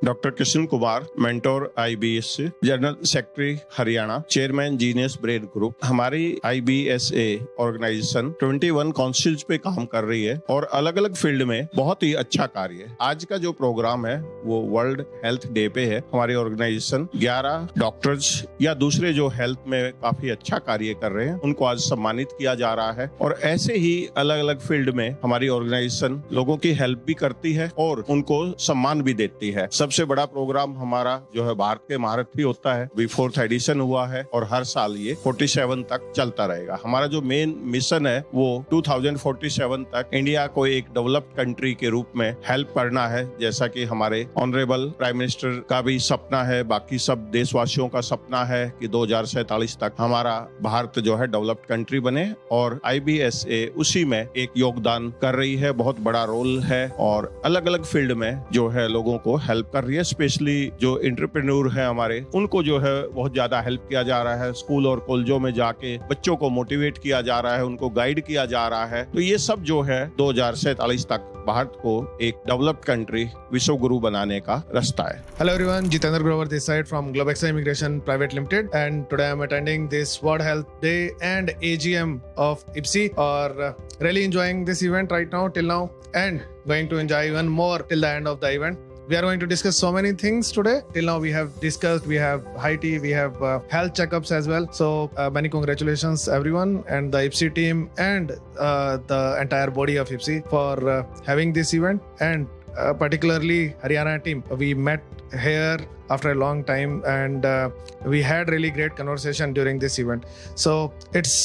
Doctor Krishna Kumar, mentor IBSA, general secretary Haryana, chairman genius brain group. हमारी IBSA organisation 21 councils पे काम कर रही है और अलग अलग फील्ड में बहुत ही अच्छा कार्य है। आज का जो प्रोग्राम है वो वर्ल्ड हेल्थ डे पे है। हमारी ऑर्गेनाइजेशन 11 डॉक्टर्स या दूसरे जो हेल्थ में काफी अच्छा कार्य कर रहे हैं उनको आज सम्मानित किया जा रहा है और ऐसे ही अलग अलग फील्ड में हमारी ऑर्गेनाइजेशन लोगों की हेल्प भी करती है और उनको सम्मान भी देती है। सबसे बड़ा प्रोग्राम हमारा जो है भारत के महारथ ही होता है। 4th एडिशन हुआ है और हर साल ये 47 तक चलता रहेगा। हमारा जो मेन मिशन है वो 2047 तक इंडिया को एक डेवलप्ड कंट्री के रूप में हेल्प करना है, जैसा कि हमारे ऑनरेबल प्राइम मिनिस्टर का भी सपना है, बाकी सब देशवासियों का सपना है कि 2047 तक हमारा भारत जो है डेवलप्ड कंट्री बने और IBSA उसी में एक योगदान कर रही है। बहुत बड़ा रोल है और अलग अलग फील्ड में जो है लोगों को हेल्प कर रही है। स्पेशली जो एंटरप्रेन्योर है हमारे, उनको जो है बहुत ज्यादा हेल्प किया जा रहा है। स्कूल और कॉलेजों में जाके बच्चों को मोटिवेट किया जा रहा है, उनको गाइड किया जा रहा है। तो ये सब जो है 2047 तक भारत को एक डेवलप्ड कंट्री, विश्व गुरु बनाने का रास्ता है। Hello everyone, Jitendra Grover this side from Globexa Immigration Private Limited, and today I am attending this World Health Day and AGM of IPSI, or really enjoying this event right now till now and going to enjoy even more till the end of the event. We are going to discuss so many things today. Till now we have discussed, we have high tea, we have health checkups as well. So many congratulations everyone and the IPSI team and the entire body of IPSI for having this event, and particularly Haryana team. We met here after a long time and we had really great conversation during this event. So it's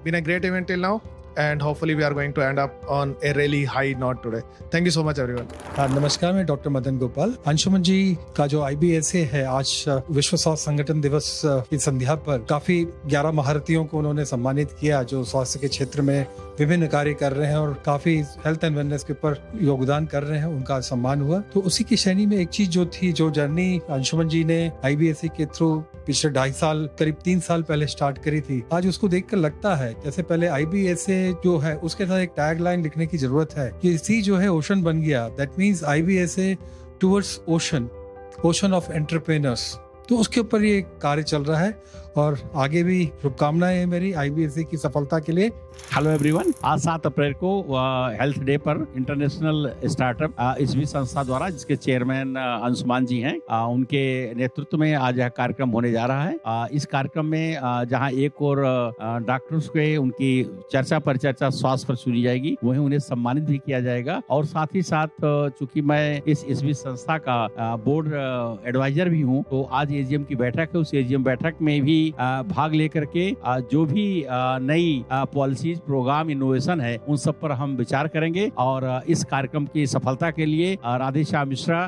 been a great event till now, and hopefully we are going to end up on a really high note today. Thank you so much everyone. नमस्कार, मैं doctor Madan Gopal. Anshuman जी का जो IBSA है, आज विश्व स्वास्थ्य संगठन दिवस की संध्या पर काफी 11 महारथियों को उन्होंने सम्मानित किया जो स्वास्थ्य के क्षेत्र में विभिन्न कार्य कर रहे हैं और काफी हेल्थ एंड वेलनेस के ऊपर योगदान कर रहे हैं, उनका सम्मान हुआ। तो उसी की श्रेणी में एक चीज जो थी, जो जर्नी अंशुमन जी ने IBSA के थ्रू पिछले 2.5 साल, करीब 3 साल पहले स्टार्ट करी थी, आज उसको देखकर लगता है जैसे पहले IBSA जो है उसके साथ एक टैग लाइन लिखने की जरूरत है कि सी जो है ओशन बन गया। That means IBSA towards ocean of entrepreneurs. तो उसके ऊपर ये कार्य चल रहा है और आगे भी शुभकामनाएं हैं मेरी IBSA की सफलता के लिए। हेलो एवरीवन, आज 7 अप्रैल को हेल्थ डे पर इंटरनेशनल स्टार्टअप ISB संस्था द्वारा, जिसके चेयरमैन अंशुमान जी हैं, उनके नेतृत्व में आज यह कार्यक्रम होने जा रहा है। इस कार्यक्रम में जहां एक और डॉक्टर्स के उनकी चर्चा परिचर्चा स्वास्थ्य पर सुनी जाएगी, वहीं उन्हें सम्मानित भी किया जाएगा। और साथ ही साथ चूंकि मैं इस ISB संस्था का बोर्ड एडवाइजर भी हूँ, तो आज AGM की बैठक है। उस AGM बैठक में भी भाग लेकर के जो भी नई पॉलिसीज, प्रोग्राम, इनोवेशन है, उन सब पर हम विचार करेंगे। और इस कार्यक्रम की सफलता के लिए Radheshyam Mishra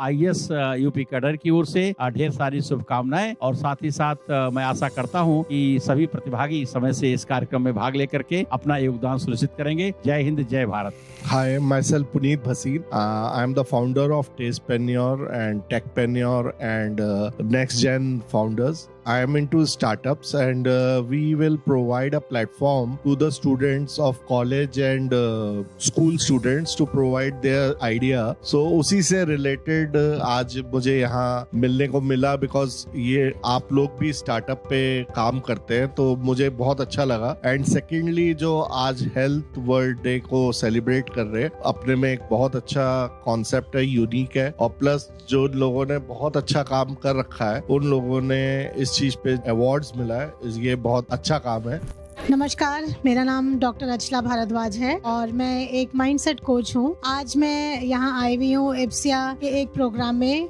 IAS UP cadre की ओर से ढेर सारी शुभकामनाएं। और साथ ही साथ मैं आशा करता हूं कि सभी प्रतिभागी समय से इस कार्यक्रम में भाग लेकर के अपना योगदान सुनिश्चित करेंगे। जय हिंद, जय Bharat. Hi, myself Puneet Bhasin. I am the founder of Tastepreneur and Techpreneur and Next Gen Founders. I am into startups and we will provide a platform to the students of college and school students to provide their idea. So उसी से related आज मुझे यहाँ मिलने को मिला, because ये आप लोग भी स्टार्टअप पे काम करते हैं, तो मुझे बहुत अच्छा लगा। एंड सेकेंडली, जो आज हेल्थ वर्ल्ड डे को सेलिब्रेट कर रहे हैं, अपने में एक बहुत अच्छा कॉन्सेप्ट है, यूनिक है। और प्लस जो लोगों ने बहुत अच्छा काम कर रखा है, उन लोगों ने इस चीज पे अवार्ड्स मिला है, ये बहुत अच्छा काम है। नमस्कार, मेरा नाम डॉक्टर अचला भारद्वाज है और मैं एक माइंडसेट कोच हूँ। आज मैं यहाँ आई हुई हूँ IPSIA के एक प्रोग्राम में,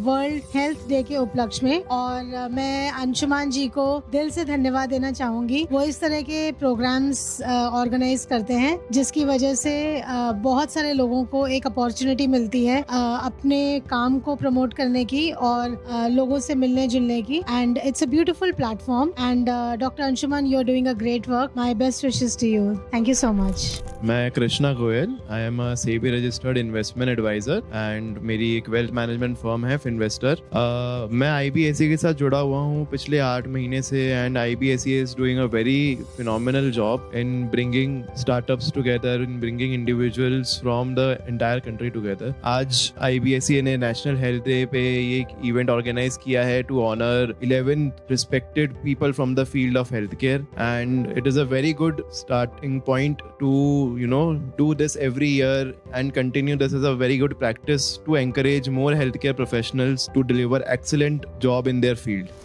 वर्ल्ड हेल्थ डे के उपलक्ष्य में, और मैं अंशुमान जी को दिल से धन्यवाद देना चाहूंगी। वो इस तरह के प्रोग्राम्स ऑर्गेनाइज करते हैं जिसकी वजह से बहुत सारे लोगों को एक अपॉर्चुनिटी मिलती है अपने काम को प्रमोट करने की और लोगों से मिलने जुलने की। And it's a beautiful platform. And doctor Anshuman, you are doing a great great work. My best wishes to you. Thank you so much. मैं Krishna Goyal, I am a SEBI registered investment adviser and मेरी एक wealth management firm है फिनवेस्टर। मैं IBSE के साथ जुड़ा हुआ हूँ पिछले 8 महीने से and IBSE is doing a very phenomenal job in bringing startups together, in bringing individuals from the entire country together. आज IBSE ने नेशनल हेल्थ डे पे ये एक इवेंट ऑर्गेनाइज किया है to honour 11 respected people from the field of health care and it is a very good starting point to do this every year and continue this as a very good practice to encourage more healthcare professionals to deliver excellent job in their field.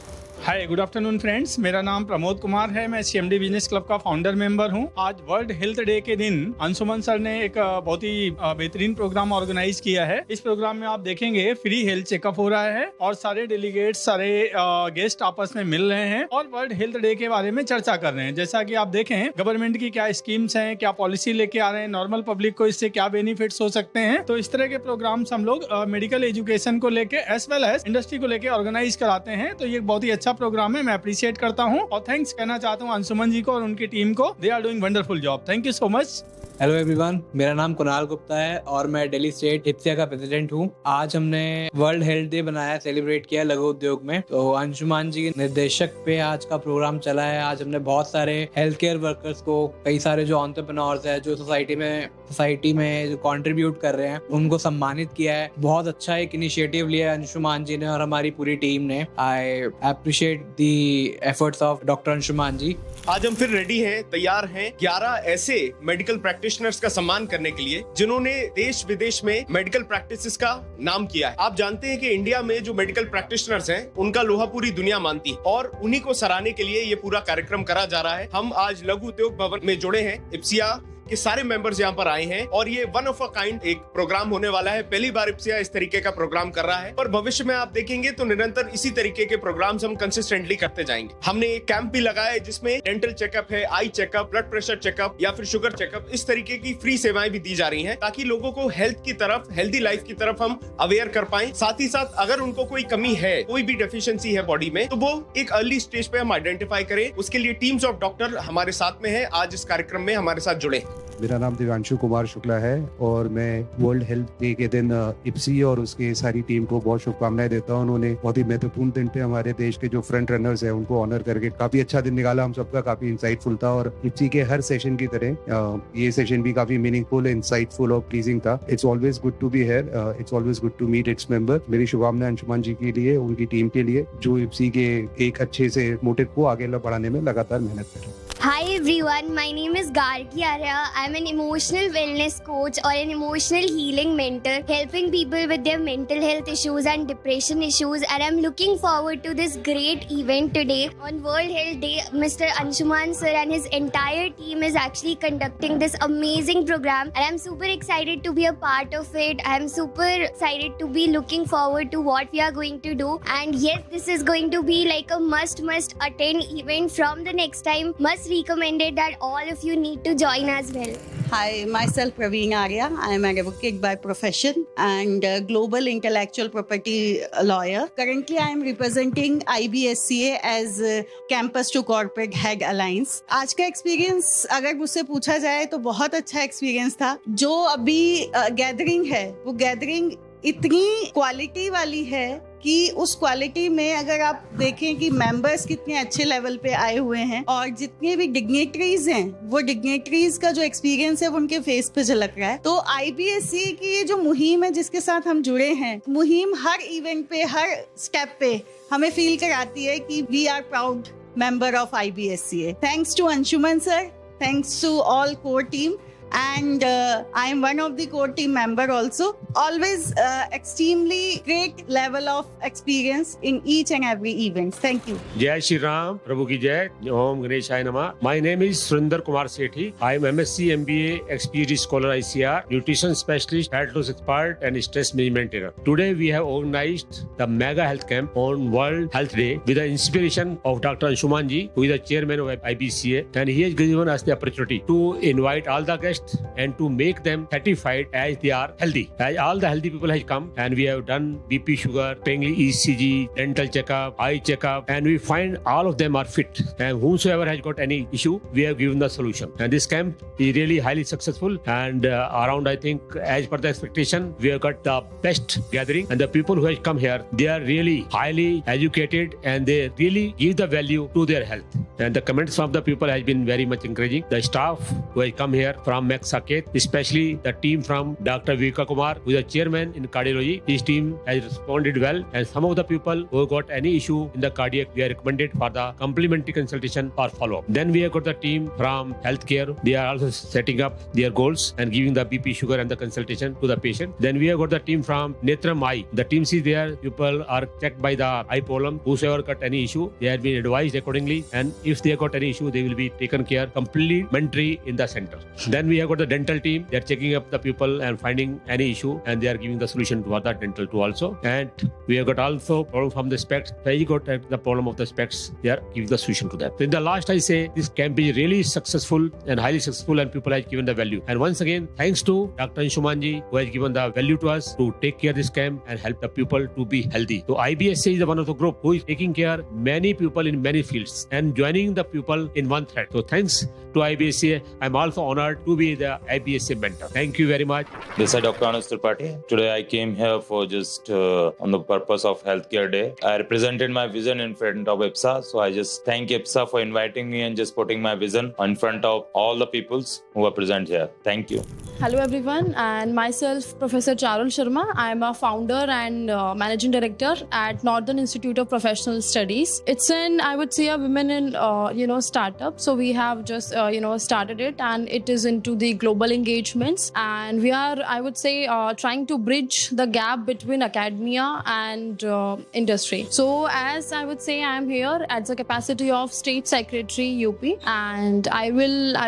Hi, good afternoon friends. मेरा नाम प्रमोद कुमार है। मैं CMD business club का founder member हूं। आज world health day के दिन Anshuman sir ने एक बहुत ही बेहतरीन प्रोग्राम ऑर्गेनाइज किया है। इस प्रोग्राम में आप देखेंगे फ्री हेल्थ चेकअप हो रहा है और सारे डेलीगेट, सारे गेस्ट आपस में मिल रहे हैं और वर्ल्ड हेल्थ डे के बारे में चर्चा कर रहे हैं। जैसा कि आप देखें गवर्नमेंट की क्या स्कीम्स हैं, क्या पॉलिसी लेके आ रहे हैं, नॉर्मल पब्लिक को इससे क्या बेनिफिट्स हो सकते हैं। तो इस तरह के प्रोग्राम्स हम लोग मेडिकल एजुकेशन को लेके एज वेल एज इंडस्ट्री को लेके ऑर्गेनाइज कराते हैं। तो ये बहुत ही अच्छा प्रोग्राम है, मैं अप्रिशिएट करता हूं और थैंक्स कहना चाहता हूं अंशुमन जी को और उनकी टीम को। They are doing wonderful job. Thank you so much. Hello everyone, मेरा नाम कुणाल गुप्ता है और मैं दिल्ली स्टेट IPSIA का प्रेसिडेंट हूँ। आज हमने वर्ल्ड हेल्थ डे बनाया, सेलिब्रेट किया लघु उद्योग में। तो अंशुमान जी के निर्देशक पे आज का प्रोग्राम चला है। आज हमने बहुत सारे हेल्थ केयर वर्कर्स को, कई सारे जो एंटरप्रेन्योर्स है, जो सोसाइटी में जो कंट्रीब्यूट कर रहे हैं, उनको सम्मानित किया है। बहुत अच्छा एक इनिशिएटिव लिया है अंशुमान जी ने और हमारी पूरी टीम ने। I appreciate the efforts of doctor Anshuman ji. आज हम फिर रेडी हैं, तैयार हैं 11 ऐसे मेडिकल प्रैक्टिशनर्स का सम्मान करने के लिए जिन्होंने देश विदेश में मेडिकल प्रैक्टिसेस का नाम किया है। आप जानते हैं कि इंडिया में जो मेडिकल प्रैक्टिशनर्स हैं उनका लोहा पूरी दुनिया मानती है और उन्हीं को सराहने के लिए ये पूरा कार्यक्रम करा जा रहा है। हम आज लघु उद्योग भवन में जुड़े हैं, IPSIA के सारे मेंबर्स यहाँ पर आए हैं और ये वन ऑफ अ काइंड एक प्रोग्राम होने वाला है। पहली बार IPSIA इस तरीके का प्रोग्राम कर रहा है और भविष्य में आप देखेंगे तो निरंतर इसी तरीके के प्रोग्राम्स हम कंसिस्टेंटली करते जाएंगे। हमने एक कैंप भी लगाया है जिसमें डेंटल चेकअप है, eye checkup, blood pressure checkup या फिर शुगर चेकअप, इस तरीके की फ्री सेवाएं भी दी जा रही है ताकि लोगों को हेल्थ की तरफ, हेल्दी लाइफ की तरफ हम अवेयर कर पाए। साथ ही साथ अगर उनको कोई कमी है, कोई भी डेफिशिएंसी है बॉडी में, तो वो एक अर्ली स्टेज पे हम आइडेंटिफाई करें। उसके लिए टीम्स ऑफ डॉक्टर हमारे साथ में है, आज इस कार्यक्रम में हमारे साथ जुड़े। मेरा नाम दिव्यांशु कुमार शुक्ला है और मैं वर्ल्ड हेल्थ डे के दिन IPSI और उसकी सारी टीम को बहुत शुभकामनाएं देता हूं। उन्होंने बहुत ही महत्वपूर्ण दिन पे हमारे देश के जो फ्रंट रनर्स हैं उनको ऑनर करके काफी अच्छा दिन निकाला। हम सबका काफी इंसाइटफुल था और IPSI के हर सेशन की तरह ये सेशन भी काफी मीनिंगफुल, इंसाइटफुल और प्लीजिंग था। It's always good to be here, it's always good to meet its member. मेरी शुभकामनाएं अंशुमान जी के लिए, उनकी टीम के लिए, जो IPSI के एक अच्छे से मोटिव को आगे बढ़ाने में लगातार मेहनत कर रहे हैं। Hi everyone, my name is Gargi Arya. I'm an emotional wellness coach or an emotional healing mentor, helping people with their mental health issues and depression issues. And I'm looking forward to this great event today on World Health Day. Mr. Anshuman sir and his entire team is actually conducting this amazing program, and I'm super excited to be a part of it. I'm super excited to be looking forward to what we are going to do. And yes, this is going to be like a must attend event from the next time. Must recommended that all of you need to join as well. Hi, myself Praveen Arya. I am an advocate by profession and a global intellectual property lawyer. Currently, I am representing IBSCA as Campus to Corporate Head Alliance. आज का experience अगर मुझसे पूछा जाए तो बहुत अच्छा experience था। जो अभी गैदरिंग है वो गैदरिंग इतनी क्वालिटी वाली है कि उस क्वालिटी में अगर आप देखें कि मेंबर्स कितने अच्छे लेवल पे आए हुए हैं और जितने भी डिग्नेटरीज हैं वो डिग्नेटरीज का जो एक्सपीरियंस है वो उनके फेस पे झलक रहा है। तो IBSC की ये जो मुहिम है जिसके साथ हम जुड़े हैं, मुहिम हर इवेंट पे, हर स्टेप पे हमें फील कराती है कि we are proud member of IBSCA. Thanks to Anshuman sir, thanks to all core team. And I am one of the core team member also. Always extremely great level of experience in each and every event. Thank you. Jai Shri Ram, Prabhu ki Jai, Om Ganeshaya Namah. My name is Surinder Kumar Sethi. I am MSc MBA XPhD scholar ICR, nutrition specialist, fat loss expert and stress management trainer. Today we have organized the mega health camp on World Health Day with the inspiration of Dr. Anshuman ji, who is the chairman of IBCA, and he has given us the opportunity to invite all the guests best and to make them certified as they are healthy. As all the healthy people have come and we have done BP, sugar, paying ECG, dental checkup, eye checkup, and we find all of them are fit. And whosoever has got any issue, we have given the solution. And this camp is really highly successful. And around, I think, as per the expectation, we have got the best gathering. And the people who have come here, they are really highly educated and they really give the value to their health. And the comments from the people has been very much encouraging. The staff who has come here from Max Saket, especially the team from Dr. Viveka Kumar, who is the chairman in cardiology, his team has responded well. And some of the people who got any issue in the cardiac, we are recommended for the complementary consultation or follow-up. Then we have got the team from healthcare. They are also setting up their goals and giving the BP, sugar and the consultation to the patient. Then we have got the team from Netram Eye. The team is there. People are checked by the eye problem. Whosoever got any issue, they have been advised accordingly. And if they got any issue, they will be taken care complementary in the center. Then we have got the dental team. They are checking up the people and finding any issue and they are giving the solution to other dental too also. And we have got also problem from the specs. They got the problem of the specs. They are giving the solution to that. So in the last, I say this camp is really successful and highly successful and people have given the value. And once again, thanks to Dr. Anshumanji who has given the value to us to take care of this camp and help the people to be healthy. So IBSA is the one of the group who is taking care many people in many fields and joining the people in one thread. So thanks to IBSA. I'm also honored to be the IBSA mentor. Thank you very much. This is Dr. Anuj Tripathi. Today I came here for just on the purpose of Healthcare Day. I represented my vision in front of IPSA. So I just thank IPSA for inviting me and just putting my vision in front of all the peoples who are present here. Thank you. Hello everyone, and myself Professor Charul Sharma. I am a founder and managing director at Northern Institute of Professional Studies. It's I would say a women in startup. So we have just started it, and it is into the global engagements, and we are, I would say, trying to bridge the gap between academia and industry. So as I would say, I am here at the capacity of State Secretary UP, and I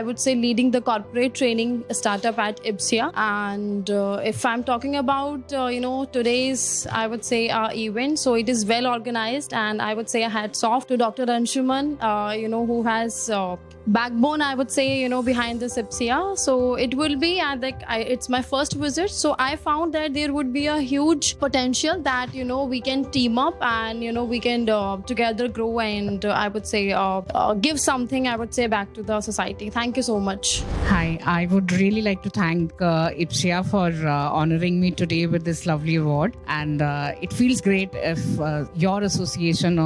would say leading the corporate training startup at IPSIA. And if I'm talking about today's, I would say, event, so it is well organized, and I would say a hats off to Dr. Anshuman, who has backbone, I would say, behind this IPSIA. So it will be it's my first visit, so I found that there would be a huge potential that we can team up and we can together grow and I would say give something, I would say, back to the society. Thank you so much. Hi, I would really like to thank IPSIA for honoring me today with this lovely award, and it feels great if your association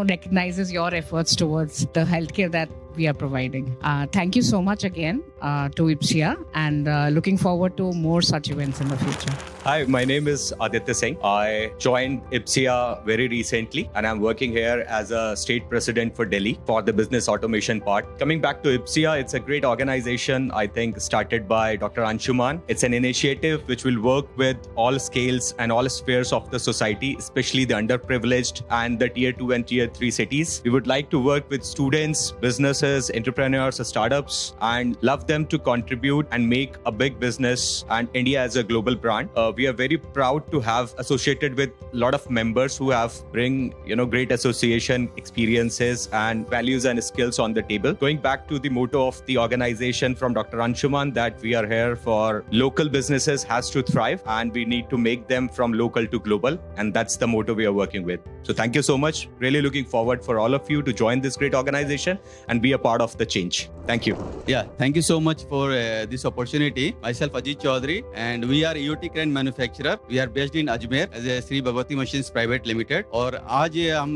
recognizes your efforts towards the healthcare that we are providing. Thank you so much again to IPSIA, and looking forward to more such events in the future. Hi, my name is Aditya Singh. I joined IPSIA very recently and I'm working here as a state president for Delhi for the business automation part. Coming back to IPSIA, it's a great organization, I think, started by Dr. Anshuman. It's an initiative which will work with all scales and all spheres of the society, especially the underprivileged and the tier 2 and tier 3 cities. We would like to work with students, businesses, entrepreneurs, startups, and love them to contribute and make a big business and India as a global brand. We are very proud to have associated with a lot of members who have bring great association experiences and values and skills on the table. Going back to the motto of the organization from Dr. Anshuman, that we are here for local businesses has to thrive and we need to make them from local to global, and that's the motto we are working with. So thank you so much. Really looking forward for all of you to join this great organization and be a part of the change. Thank you. Yeah, thank you so much for this opportunity. Myself Ajit Chaudhary, and we are EOT crane manufacturer. We are based in Ajmer as a Sri Bhagwati Machines Private Limited. और आज हम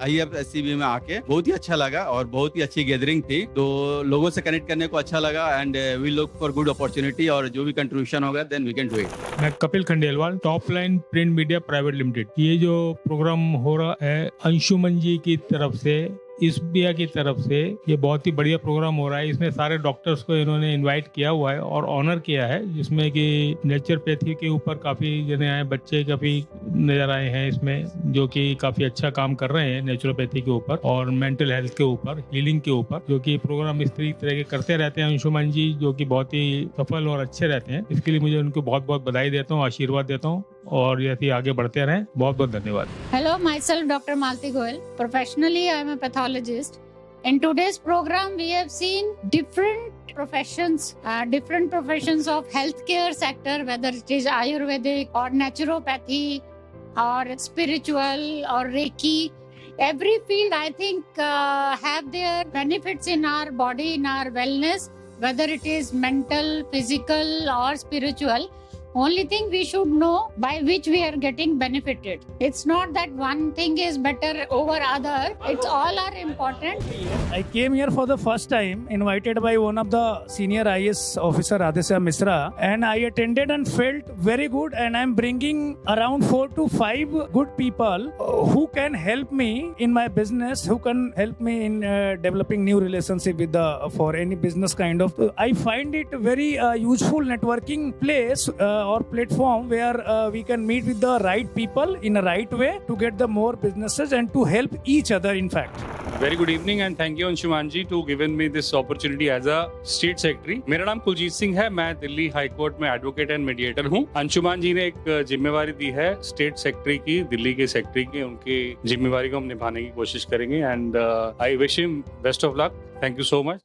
IFSCB में आके बहुत ही अच्छा लगा और बहुत ही अच्छी गैदरिंग थी, तो लोगों से कनेक्ट करने को अच्छा लगा and we look for good opportunity और जो भी कंट्रीब्यूशन होगा then we can do it. मैं Kapil Khandelwal, top line print media private limited. ये जो प्रोग्राम हो रहा है अंशुमन जी की तरफ से, IPSIA की तरफ से, ये बहुत ही बढ़िया प्रोग्राम हो रहा है। इसमें सारे डॉक्टर्स को इन्होंने इनवाइट किया हुआ है और ऑनर किया है, जिसमें कि नेचुरोपैथी के ऊपर काफ़ी जने आए, बच्चे काफ़ी नज़र आए हैं इसमें, जो कि काफ़ी अच्छा काम कर रहे हैं नेचुरोपैथी के ऊपर और मेंटल हेल्थ के ऊपर, हीलिंग के ऊपर, जो कि प्रोग्राम इस तरह के करते रहते हैं अंशुमन जी, जो कि बहुत ही सफल और अच्छे रहते हैं। इसके लिए मुझे उनको बहुत बहुत बधाई देता हूँ, आशीर्वाद देता हूँ और ऐसे ही आगे बढ़ते रहें। बहुत बहुत धन्यवाद। Hello, myself Dr. Malti Goel. Professionally, I am a pathologist. In today's program, we have seen different professions, different professions of healthcare sector, whether it is Ayurvedic or naturopathy or spiritual or Reiki. Every field, I think, have their benefits in our body, in our wellness, whether it is mental, physical or spiritual. Only thing we should know by which we are getting benefited. It's not that one thing is better over other. It's all are important. I came here for the first time, invited by one of the senior IS officer, Adesha Misra, and I attended and felt very good. And I'm bringing around 4 to 5 good people who can help me in my business, who can help me in developing new relationship with for any business kind of. I find it a very useful networking place or platform where we can meet with the right people in a right way to get the more businesses and to help each other, in fact. Very good evening and thank you Anshuman ji to given me this opportunity as a state secretary. मेरा नाम कुलजीत सिंह है, मैं Delhi high court में advocate and mediator हूँ. अंशुमान जी ने एक जिम्मेवारी दी है स्टेट सेक्रेटरी की, दिल्ली के सेक्रेटरी की. उनकी जिम्मेवारी को हम निभाने की कोशिश करेंगे and I wish him best of luck. Thank you so much.